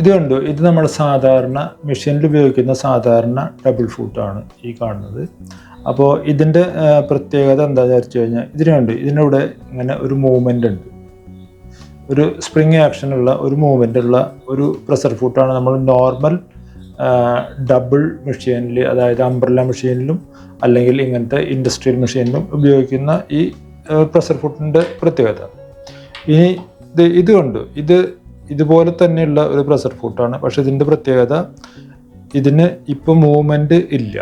ഇത് കണ്ടു, ഇത് നമ്മൾ സാധാരണ മെഷീനിൽ ഉപയോഗിക്കുന്ന സാധാരണ ഡബിൾ ഫൂട്ടാണ് ഈ കാണുന്നത്. അപ്പോൾ ഇതിൻ്റെ പ്രത്യേകത എന്താണെന്ന് വെച്ച് കഴിഞ്ഞാൽ ഇതിനൂടെ ഇങ്ങനെ ഒരു മൂവ്മെൻ്റ് ഉണ്ട്, ഒരു സ്പ്രിങ് ആക്ഷനുള്ള ഒരു മൂവ്മെൻ്റ് ഉള്ള ഒരു പ്രഷർ ഫൂട്ടാണ് നമ്മൾ നോർമൽ ഡബിൾ മെഷീനിൽ, അതായത് അംബ്രല്ല മെഷീനിലും അല്ലെങ്കിൽ ഇങ്ങനത്തെ ഇൻഡസ്ട്രിയൽ മെഷീനിലും ഉപയോഗിക്കുന്ന ഈ പ്രഷർ ഫൂട്ടിൻ്റെ പ്രത്യേകത. ഇനി ഇതുപോലെ തന്നെയുള്ള ഒരു പ്രഷർ ഫൂട്ടാണ്, പക്ഷേ ഇതിൻ്റെ പ്രത്യേകത ഇതിന് ഇപ്പോൾ മൂവ്മെൻറ്റ് ഇല്ല.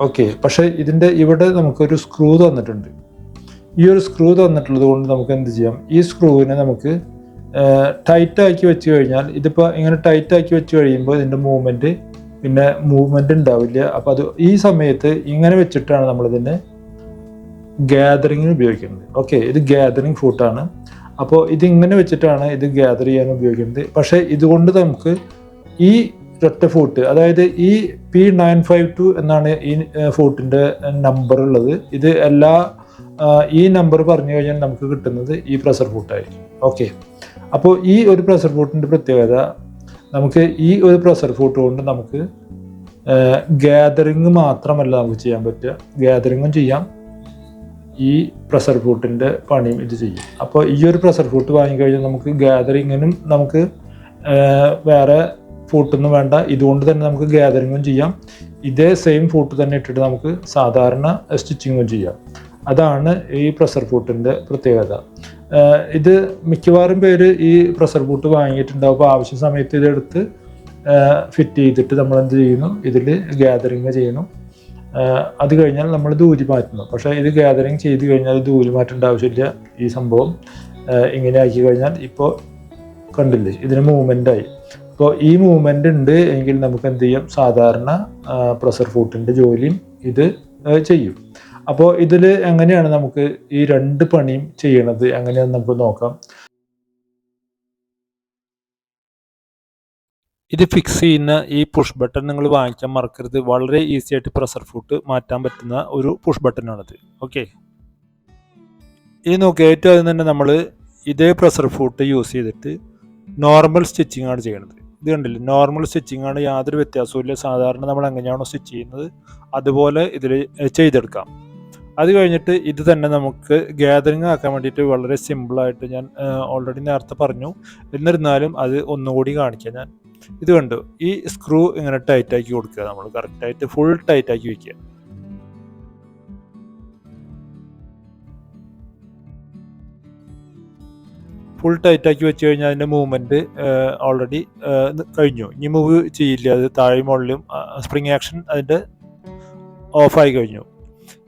ഓക്കെ, പക്ഷേ ഇതിൻ്റെ ഇവിടെ നമുക്കൊരു സ്ക്രൂ തന്നിട്ടുണ്ട്. ഈ ഒരു സ്ക്രൂ തന്നിട്ടുള്ളത് കൊണ്ട് നമുക്ക് എന്ത് ചെയ്യാം, ഈ സ്ക്രൂവിനെ നമുക്ക് ടൈറ്റാക്കി വെച്ച് കഴിഞ്ഞാൽ, ഇതിപ്പോൾ ഇങ്ങനെ ടൈറ്റാക്കി വെച്ച് കഴിയുമ്പോൾ ഇതിൻ്റെ മൂവ്മെൻറ്റ് ഉണ്ടാവില്ല. അപ്പോൾ അത് ഈ സമയത്ത് ഇങ്ങനെ വെച്ചിട്ടാണ് നമ്മളിതിനെ ഗ്യാതറിങ്ങിന് ഉപയോഗിക്കുന്നത്. ഓക്കെ, ഇത് ഗ്യാതറിങ് ഫൂട്ടാണ്. അപ്പോൾ ഇതിങ്ങനെ വെച്ചിട്ടാണ് ഇത് ഗ്യാദർ ചെയ്യാൻ ഉപയോഗിക്കുന്നത്. പക്ഷേ ഇതുകൊണ്ട് നമുക്ക് ഈ ഒറ്റ ഫൂട്ട്, അതായത് ഈ P952 എന്നാണ് ഈ ഫൂട്ടിൻ്റെ നമ്പർ ഉള്ളത്. ഇത് ഈ നമ്പർ പറഞ്ഞു കഴിഞ്ഞാൽ നമുക്ക് കിട്ടുന്നത് ഈ പ്രഷർ ഫൂട്ടായിരിക്കും. ഓക്കെ, അപ്പോൾ ഈ ഒരു പ്രഷർ ഫൂട്ടിൻ്റെ പ്രത്യേകത, നമുക്ക് ഈ ഒരു പ്രഷർ ഫൂട്ട് കൊണ്ട് നമുക്ക് ഗ്യാദറിങ് മാത്രമല്ല നമുക്ക് ചെയ്യാൻ പറ്റുക, ഗ്യാദറിങ്ങും ചെയ്യാം, ഈ പ്രഷർ ഫൂട്ടിൻ്റെ പണിയും ഇത് ചെയ്യും. അപ്പോൾ ഈ ഒരു പ്രഷർ ഫൂട്ട് വാങ്ങിക്കഴിഞ്ഞാൽ നമുക്ക് ഗ്യാദറിങ്ങിനും നമുക്ക് വേറെ ഫൂട്ടൊന്നും വേണ്ട, ഇതുകൊണ്ട് തന്നെ നമുക്ക് ഗ്യാദറിങ്ങും ചെയ്യാം. ഇതേ സെയിം ഫൂട്ട് തന്നെ ഇട്ടിട്ട് നമുക്ക് സാധാരണ സ്റ്റിച്ചിങ്ങും ചെയ്യാം. അതാണ് ഈ പ്രഷർ ഫൂട്ടിൻ്റെ പ്രത്യേകത. ഇത് മിക്കവാറും പേര് ഈ പ്രഷർ ഫൂട്ട് വാങ്ങിയിട്ടുണ്ടാവും. അപ്പോൾ ആവശ്യ സമയത്ത് ഇതെടുത്ത് ഫിറ്റ് ചെയ്തിട്ട് നമ്മൾ എന്ത് ചെയ്യുന്നു, ഇതിൽ ഗ്യാദറിങ് ചെയ്യണം. അത് കഴിഞ്ഞാൽ നമ്മളിത് ഊരി മാറ്റുന്നു. പക്ഷേ ഇത് ഗ്യാദറിങ് ചെയ്ത് കഴിഞ്ഞാൽ ഇത് ഊരി മാറ്റേണ്ട ആവശ്യമില്ല. ഈ സംഭവം ഇങ്ങനെ ആക്കി കഴിഞ്ഞാൽ ഇപ്പോൾ കണ്ടില്ലേ, ഇതിന് മൂവ്മെൻ്റായി. അപ്പോൾ ഈ മൂവ്മെൻ്റ് ഉണ്ട് എങ്കിൽ നമുക്ക് എന്ത് ചെയ്യാം, സാധാരണ പ്രഷർ ഫൂട്ടിൻ്റെ ജോലിയും ഇത് ചെയ്യും. അപ്പോൾ ഇതിൽ എങ്ങനെയാണ് നമുക്ക് ഈ രണ്ട് പണിയും ചെയ്യണത് എങ്ങനെയാണെന്ന് നമുക്ക് നോക്കാം. ഇത് ഫിക്സ് ചെയ്യുന്ന ഈ പുഷ് ബട്ടൺ നിങ്ങൾ വാങ്ങിക്കാൻ മറക്കരുത്. വളരെ ഈസി ആയിട്ട് പ്രഷർ ഫൂട്ട് മാറ്റാൻ പറ്റുന്ന ഒരു പുഷ് ബട്ടണാണിത്. ഓക്കെ, ഇത് നോക്കി, ഏറ്റവും ആദ്യം തന്നെ നമ്മൾ ഇതേ പ്രഷർ ഫൂട്ട് യൂസ് ചെയ്തിട്ട് നോർമൽ സ്റ്റിച്ചിങ് ആണ് ചെയ്യണത്. ഇത് കണ്ടില്ലേ, നോർമൽ സ്റ്റിച്ചിങ് ആണ്, യാതൊരു വ്യത്യാസവും ഇല്ല. സാധാരണ നമ്മൾ എങ്ങനെയാണോ സ്റ്റിച്ച് ചെയ്യുന്നത് അതുപോലെ ഇതിൽ ചെയ്തെടുക്കാം. അത് കഴിഞ്ഞിട്ട് ഇത് തന്നെ നമുക്ക് ഗ്യാദറിങ് ആക്കാൻ വേണ്ടിയിട്ട് വളരെ സിമ്പിളായിട്ട് ഞാൻ ഓൾറെഡി നേരത്തെ പറഞ്ഞു, എന്നിരുന്നാലും അത് ഒന്നുകൂടി കാണിക്കാം ഞാൻ. ഇത് കണ്ടു, ഈ സ്ക്രൂ ഇങ്ങനെ ടൈറ്റാക്കി കൊടുക്കുക, നമ്മൾ കറക്റ്റായിട്ട് ഫുൾ ടൈറ്റാക്കി വയ്ക്കുക. ഫുൾ ടൈറ്റാക്കി വെച്ച് കഴിഞ്ഞാൽ അതിൻ്റെ മൂവ്മെൻറ്റ് ഓൾറെഡി കഴിഞ്ഞു. ഇനി മൂവ് ചെയ്യില്ല, അത് താഴെ മുകളിലും സ്പ്രിങ് ആക്ഷൻ അതിൻ്റെ ഓഫായി കഴിഞ്ഞു.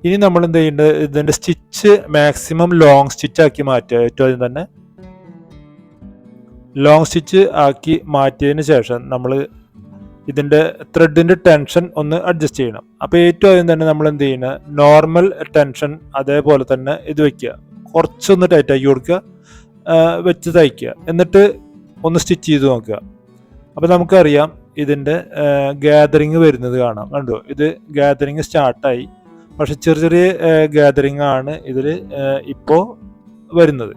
ഇനി നമ്മൾ എന്ത് ചെയ്യേണ്ടത്, ഇതിൻ്റെ സ്റ്റിച്ച് മാക്സിമം ലോങ് സ്റ്റിച്ച് ആക്കി മാറ്റുക. ഏറ്റവും ആദ്യം തന്നെ ലോങ് സ്റ്റിച്ച് ആക്കി മാറ്റിയതിന് ശേഷം നമ്മൾ ഇതിൻ്റെ ത്രെഡിൻ്റെ ടെൻഷൻ ഒന്ന് അഡ്ജസ്റ്റ് ചെയ്യണം. അപ്പോൾ ഏറ്റവും ആദ്യം തന്നെ നമ്മൾ എന്ത് ചെയ്യണം, നോർമൽ ടെൻഷൻ അതേപോലെ തന്നെ ഇത് വയ്ക്കുക, കുറച്ചൊന്ന് ടൈറ്റാക്കി കൊടുക്കുക, വെച്ച് തയ്ക്കുക, എന്നിട്ട് ഒന്ന് സ്റ്റിച്ച് ചെയ്ത് നോക്കുക. അപ്പോൾ നമുക്കറിയാം ഇതിൻ്റെ ഗ്യാദറിങ് വരുന്നത് കാണാം. കണ്ടോ, ഇത് ഗ്യാദറിങ് സ്റ്റാർട്ടായി, പക്ഷെ ചെറിയ ഗ്യാദറിങ് ആണ് ഇതിൽ ഇപ്പോൾ വരുന്നത്.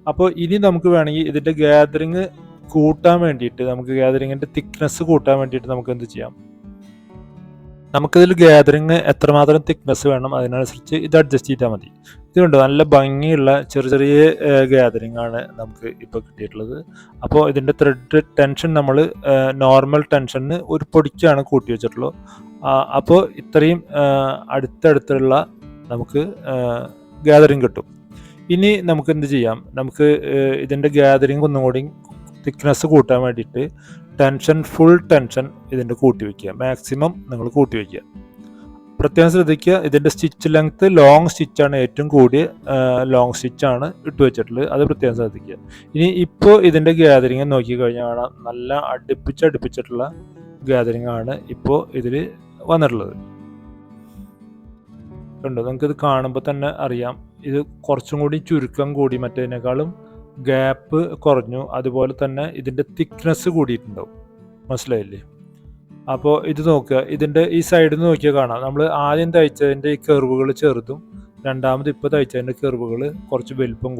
അപ്പോൾ ഇനി നമുക്ക് വേണമെങ്കിൽ ഇതിൻ്റെ ഗ്യാദറിങ് കൂട്ടാൻ വേണ്ടിയിട്ട്, നമുക്ക് ഗ്യാദറിങ്ങിൻ്റെ തിക്നെസ് കൂട്ടാൻ വേണ്ടിയിട്ട് നമുക്ക് എന്ത് ചെയ്യാം, നമുക്കിതിൽ ഗ്യാദറിങ് എത്രമാത്രം തിക്നെസ് വേണം അതിനനുസരിച്ച് ഇത് അഡ്ജസ്റ്റ് ചെയ്താൽ മതി. ഇതുകൊണ്ട് നല്ല ഭംഗിയുള്ള ചെറിയ ഗ്യാദറിങ് ആണ് നമുക്ക് ഇപ്പോൾ കിട്ടിയിട്ടുള്ളത്. അപ്പോൾ ഇതിൻ്റെ ത്രെഡ് ടെൻഷൻ നമ്മൾ നോർമൽ ടെൻഷന് ഒരു പൊടിക്കാണ് കൂട്ടി വെച്ചിട്ടുള്ളത്. അപ്പോൾ ഇത്രയും അടുത്തടുത്തുള്ള നമുക്ക് ഗ്യാദറിങ് കിട്ടും. ഇനി നമുക്ക് എന്ത് ചെയ്യാം, നമുക്ക് ഇതിൻ്റെ ഗ്യാദറിങ് ഒന്നും കൂടി തിക്നെസ് കൂട്ടാൻ വേണ്ടിയിട്ട് ഫുൾ ടെൻഷൻ ഇതിൻ്റെ കൂട്ടി വയ്ക്കുക, മാക്സിമം നിങ്ങൾ കൂട്ടി വയ്ക്കുക. പ്രത്യേകം ശ്രദ്ധിക്കുക, ഇതിൻ്റെ സ്റ്റിച്ച് ലെങ്ത്ത് ലോങ് സ്റ്റിച്ചാണ്, ഏറ്റവും കൂടിയ ലോങ് സ്റ്റിച്ചാണ് ഇട്ട് വെച്ചിട്ടുള്ളത്, അത് പ്രത്യേകം ശ്രദ്ധിക്കുക. ഇനി ഇപ്പോൾ ഇതിൻ്റെ ഗ്യാദറിങ് നോക്കിക്കഴിഞ്ഞാൽ കാണാം, നല്ല അടുപ്പിച്ചിട്ടുള്ള ഗ്യാദറിങ് ആണ് ഇപ്പോൾ ഇതിൽ വന്നിട്ടുള്ളത്. കണ്ടോ, നമുക്കിത് കാണുമ്പോൾ തന്നെ അറിയാം, ഇത് കുറച്ചും കൂടി ചുരുക്കം കൂടി, മറ്റേതിനേക്കാളും ഗ്യാപ്പ് കുറഞ്ഞു, അതുപോലെ തന്നെ ഇതിൻ്റെ തിക്നെസ് കൂടിയിട്ടുണ്ടാവും. മനസ്സിലായില്ലേ? അപ്പോൾ ഇത് നോക്കുക, ഇതിൻ്റെ ഈ സൈഡിൽ നിന്ന് നോക്കിയാൽ കാണാം, നമ്മൾ ആദ്യം തയ്ച്ചതിൻ്റെ ഈ കെർവുകൾ ചെറുതും രണ്ടാമത് ഇപ്പോൾ തയ്ച്ചതിൻ്റെ കെർവുകൾ കുറച്ച് വലിപ്പം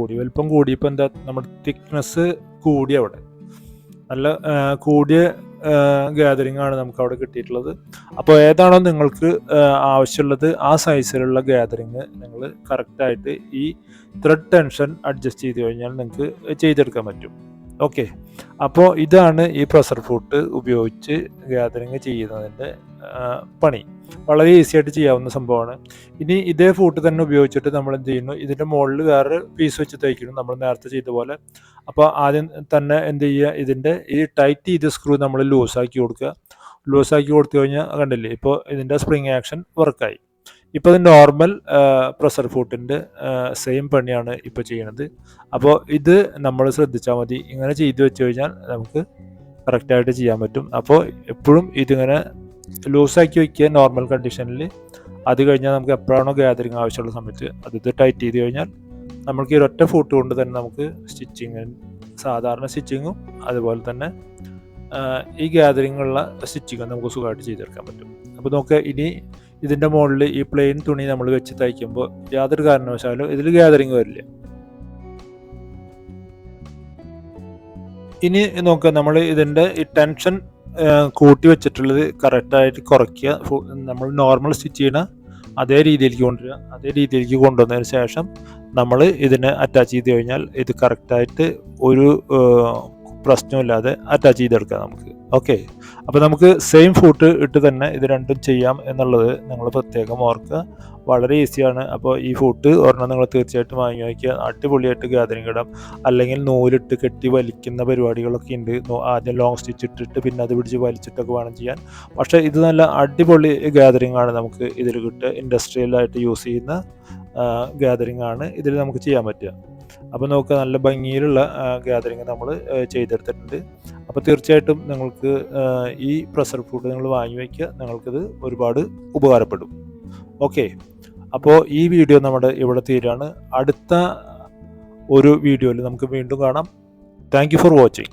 കൂടിയപ്പോൾ എന്താ, നമ്മുടെ തിക്നെസ് കൂടി അവിടെ. നല്ല കൂടിയ ഗ്യാതറിംഗ് ആണ് നമുക്ക് അവിടെ കിട്ടിയിട്ടുള്ളത്. അപ്പോൾ ഏതാണോ നിങ്ങൾക്ക് ആവശ്യമുള്ളത് ആ സൈസിലുള്ള ഗ്യാതറിങ് നിങ്ങൾ കറക്റ്റായിട്ട് ഈ ത്രെഡ് ടെൻഷൻ അഡ്ജസ്റ്റ് ചെയ്ത് കഴിഞ്ഞാൽ നിങ്ങൾക്ക് ചെയ്തെടുക്കാൻ പറ്റും. ഓക്കെ, അപ്പോൾ ഇതാണ് ഈ പ്രഷർ ഫുട്ട് ഉപയോഗിച്ച് ഗ്യാതറിങ് ചെയ്യുന്നതിൻ്റെ പണി. വളരെ ഈസി ആയിട്ട് ചെയ്യാവുന്ന സംഭവമാണ്. ഇനി ഇതേ ഫൂട്ട് തന്നെ ഉപയോഗിച്ചിട്ട് നമ്മൾ എന്ത് ചെയ്യുന്നു, ഇതിൻ്റെ മുകളിൽ വേറെ പീസ് വെച്ച് തയ്ക്കുന്നു നമ്മൾ നേരത്തെ ചെയ്ത പോലെ. അപ്പോൾ ആദ്യം തന്നെ എന്ത് ചെയ്യുക, ഇതിൻ്റെ ഈ ടൈറ്റ് ചെയ്ത സ്ക്രൂ നമ്മൾ ലൂസാക്കി കൊടുക്കുക. ലൂസാക്കി കൊടുത്തു കഴിഞ്ഞാൽ കണ്ടില്ലേ, ഇപ്പോൾ ഇതിൻ്റെ സ്പ്രിങ് ആക്ഷൻ വർക്കായി. ഇപ്പോൾ ഇത് നോർമൽ പ്രഷർ ഫൂട്ടിൻ്റെ സെയിം പണിയാണ് ഇപ്പോൾ ചെയ്യണത്. അപ്പോൾ ഇത് നമ്മൾ ശ്രദ്ധിച്ചാൽ മതി. ഇങ്ങനെ ചെയ്തു വെച്ച് കഴിഞ്ഞാൽ നമുക്ക് കറക്റ്റായിട്ട് ചെയ്യാൻ പറ്റും. അപ്പോൾ എപ്പോഴും ഇതിങ്ങനെ ലൂസാക്കി വയ്ക്കുക നോർമൽ കണ്ടീഷനിൽ. അത് കഴിഞ്ഞാൽ നമുക്ക് എപ്പോഴാണോ ഗ്യാതറിങ് ആവശ്യമുള്ള സമയത്ത് ഇത് ടൈറ്റ് ചെയ്ത് കഴിഞ്ഞാൽ നമുക്ക് ഈ ഒറ്റ ഫൂട്ട് കൊണ്ട് തന്നെ നമുക്ക് സാധാരണ സ്റ്റിച്ചിങ്ങും അതുപോലെ തന്നെ ഈ ഗ്യാതറിങ്ങുള്ള സ്റ്റിച്ചിങ്ങും നമുക്ക് സുഖമായിട്ട് ചെയ്തെടുക്കാൻ പറ്റും. അപ്പോൾ നമുക്ക് ഇനി ഇതിൻ്റെ മുകളിൽ ഈ പ്ലെയിൻ തുണി നമ്മൾ വെച്ച് തയ്ക്കുമ്പോൾ യാതൊരു കാരണവശാലും ഇതിൽ ഗ്യാതറിങ് വരില്ല. ഇനി നോക്കുക, നമ്മൾ ഇതിൻ്റെ ഈ ടെൻഷൻ കൂട്ടി വെച്ചിട്ടുള്ളത് കറക്റ്റായിട്ട് കുറയ്ക്കുക. നമ്മൾ നോർമൽ സ്റ്റിച്ച് ചെയ്യണ അതേ രീതിയിലേക്ക് കൊണ്ടുവരിക. അതേ രീതിയിലേക്ക് കൊണ്ടുവന്നതിന് ശേഷം നമ്മൾ ഇതിനെ അറ്റാച്ച് ചെയ്ത് കഴിഞ്ഞാൽ ഇത് കറക്റ്റായിട്ട് ഒരു പ്രശ്നമില്ലാതെ അറ്റാച്ച് ചെയ്തെടുക്കാം നമുക്ക്. ഓക്കെ, അപ്പോൾ നമുക്ക് സെയിം ഫൂട്ട് ഇട്ട് തന്നെ ഇത് രണ്ടും ചെയ്യാം എന്നുള്ളത് നിങ്ങൾ പ്രത്യേകം ഓർക്കുക. വളരെ ഈസിയാണ്. അപ്പോൾ ഈ ഫൂട്ട് ഒരെണ്ണം നിങ്ങൾ തീർച്ചയായിട്ടും വാങ്ങി വയ്ക്കുക. അടിപൊളിയായിട്ട് ഗ്യാതറിങ് ഇടാം. അല്ലെങ്കിൽ നൂലിട്ട് കെട്ടി വലിക്കുന്ന പരിപാടികളൊക്കെ ഉണ്ട്. ആദ്യം ലോങ് സ്റ്റിച്ച് ഇട്ടിട്ട് പിന്നെ അത് പിടിച്ച് വലിച്ചിട്ടൊക്കെ വേണം ചെയ്യാൻ. പക്ഷേ ഇത് നല്ല അടിപൊളി ഗ്യാതറിങ് ആണ് നമുക്ക് ഇതിൽ കിട്ടുക. ഇൻഡസ്ട്രിയലായിട്ട് യൂസ് ചെയ്യുന്ന ഗ്യാതറിങ് ആണ് ഇതിൽ നമുക്ക് ചെയ്യാൻ പറ്റുക. അപ്പോൾ നമുക്ക് നല്ല ഭംഗിയിലുള്ള ഗ്യാതറിങ് നമ്മൾ ചെയ്തെടുത്തിട്ടുണ്ട്. അപ്പോൾ തീർച്ചയായിട്ടും നിങ്ങൾക്ക് ഈ പ്രഷർ ഫുഡ് നിങ്ങൾ വാങ്ങി വയ്ക്കുക. നിങ്ങൾക്കിത് ഒരുപാട് ഉപകാരപ്പെടും. ഓക്കെ, അപ്പോൾ ഈ വീഡിയോ നമ്മുടെ ഇവിടെ തീരാണ്. അടുത്ത ഒരു വീഡിയോയിൽ നമുക്ക് വീണ്ടും കാണാം. Thank you for watching.